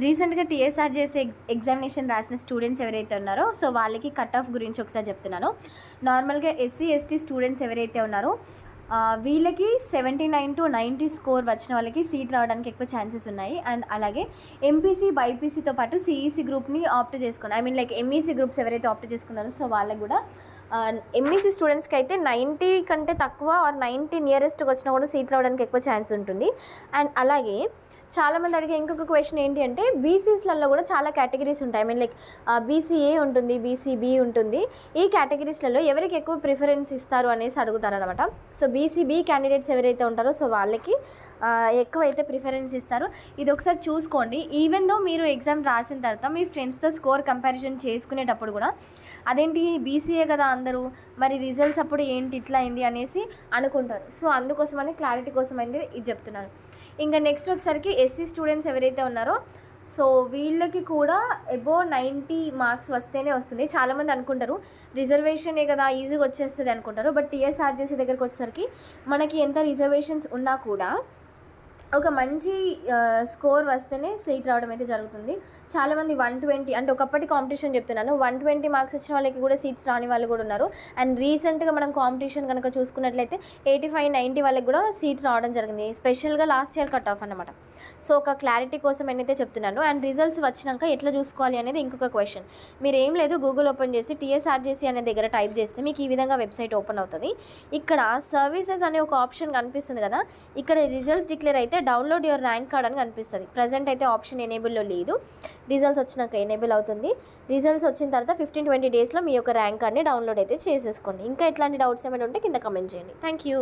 రీసెంట్గా TSRJC examination రాసిన students ఎవరైతే ఉన్నారో సో వాళ్ళకి కట్ ఆఫ్ గురించి ఒకసారి చెప్తున్నాను. నార్మల్గా ఎస్సీ ఎస్టీ స్టూడెంట్స్ ఎవరైతే ఉన్నారో వీళ్ళకి 79 to 90 స్కోర్ వచ్చిన వాళ్ళకి సీట్ రావడానికి ఎక్కువ ఛాన్సెస్ ఉన్నాయి. అండ్ అలాగే ఎంపీసీ బైపీసీతో పాటు సిఈసీ గ్రూప్ని ఆప్ట్ చేసుకున్నారు. లైక్ ఎంఈసీ గ్రూప్స్ ఎవరైతే ఆప్ట్ చేసుకున్నారో సో వాళ్ళకి కూడా ఎంఈసీ స్టూడెంట్స్కి అయితే 90 కంటే తక్కువ ఆర్ 90 నియరెస్ట్కి వచ్చినా కూడా సీట్ రావడానికి ఎక్కువ ఛాన్స్ ఉంటుంది. అండ్ అలాగే చాలామంది అడిగే ఇంకొక క్వశ్చన్ ఏంటి అంటే బీసీస్లలో కూడా చాలా కేటగిరీస్ ఉంటాయి. లైక్ బీసీఏ ఉంటుంది, బీసీబీ ఉంటుంది. ఈ కేటగిరీస్లలో ఎవరికి ఎక్కువ ప్రిఫరెన్స్ ఇస్తారు అనేసి అడుగుతారనమాట. సో బీసీబీ క్యాండిడేట్స్ ఎవరైతే ఉంటారో సో వాళ్ళకి ఎక్కువైతే ప్రిఫరెన్స్ ఇస్తారు. ఇది ఒకసారి చూసుకోండి. ఈవెన్ దో మీరు ఎగ్జామ్ రాసిన తర్వాత మీ ఫ్రెండ్స్తో స్కోర్ కంపారిజన్ చేసుకునేటప్పుడు కూడా అదేంటి బీసీఏ కదా అందరూ, మరి రిజల్ట్స్ అప్పుడు ఏంటి ఇట్లా అయింది అనేసి అనుకుంటారు. సో అందుకోసమని క్లారిటీ కోసం అయితే ఇది చెప్తున్నాను. ఇంకా నెక్స్ట్ వచ్చేసరికి ఎస్సీ స్టూడెంట్స్ ఎవరైతే ఉన్నారో సో వీళ్ళకి కూడా అబోవ్ 90 మార్క్స్ వస్తేనే వస్తుంది. చాలామంది అనుకుంటారు రిజర్వేషనే కదా ఈజీగా వచ్చేస్తుంది అనుకుంటారు. బట్ టీఎస్ఆర్జేసీ దగ్గరికి వచ్చేసరికి మనకి ఎంత రిజర్వేషన్స్ ఉన్నా కూడా ఒక మంచి స్కోర్ వస్తేనే సీట్ రావడం అయితే జరుగుతుంది. చాలామంది 120 అంటే ఒకప్పటి కాంపిటీషన్ చెప్తున్నాను, 120 మార్క్స్ వచ్చిన వాళ్ళకి కూడా సీట్స్ రాని వాళ్ళు కూడా ఉన్నారు. అండ్ రీసెంట్గా మనం కాంపిటీషన్ కనుక చూసుకున్నట్లయితే 85-90 వాళ్ళకి కూడా సీట్ రావడం జరిగింది. స్పెషల్గా లాస్ట్ ఇయర్ కట్ ఆఫ్ అనమాట. సో ఒక క్లారిటీ కోసం నేనైతే చెప్తున్నాను. అండ్ రిజల్ట్స్ వచ్చినాక ఎట్లా చూసుకోవాలి అనేది ఇంకొక క్వశ్చన్. మీరు ఏం లేదు గూగుల్ ఓపెన్ చేసి టీఎస్ఆర్జేసీ అనే దగ్గర టైప్ చేస్తే మీకు ఈ విధంగా వెబ్సైట్ ఓపెన్ అవుతుంది. ఇక్కడ సర్వీసెస్ అనే ఒక ఆప్షన్ కనిపిస్తుంది కదా, ఇక్కడ రిజల్ట్స్ డిక్లేర్ అయితే డౌన్లోడ్ యువర్ ర్యాంక్ కార్డ్ అని కనిపిస్తుంది. ప్రజెంట్ అయితే ఆప్షన్ ఎనేబుల్లో లేదు. రిజల్ట్స్ వచ్చినాక ఎనేబుల్ అవుతుంది. రిజల్ట్స్ వచ్చిన తర్వాత 15-20 డేస్లో మీ యొక్క ర్యాంక్ కార్డ్ని డౌన్లోడ్ అయితే చేసేసుకోండి. ఇంకా ఎట్లాంటి డౌట్స్ ఏమైనా ఉంటే కింద కమెంట్ చేయండి. Thank you.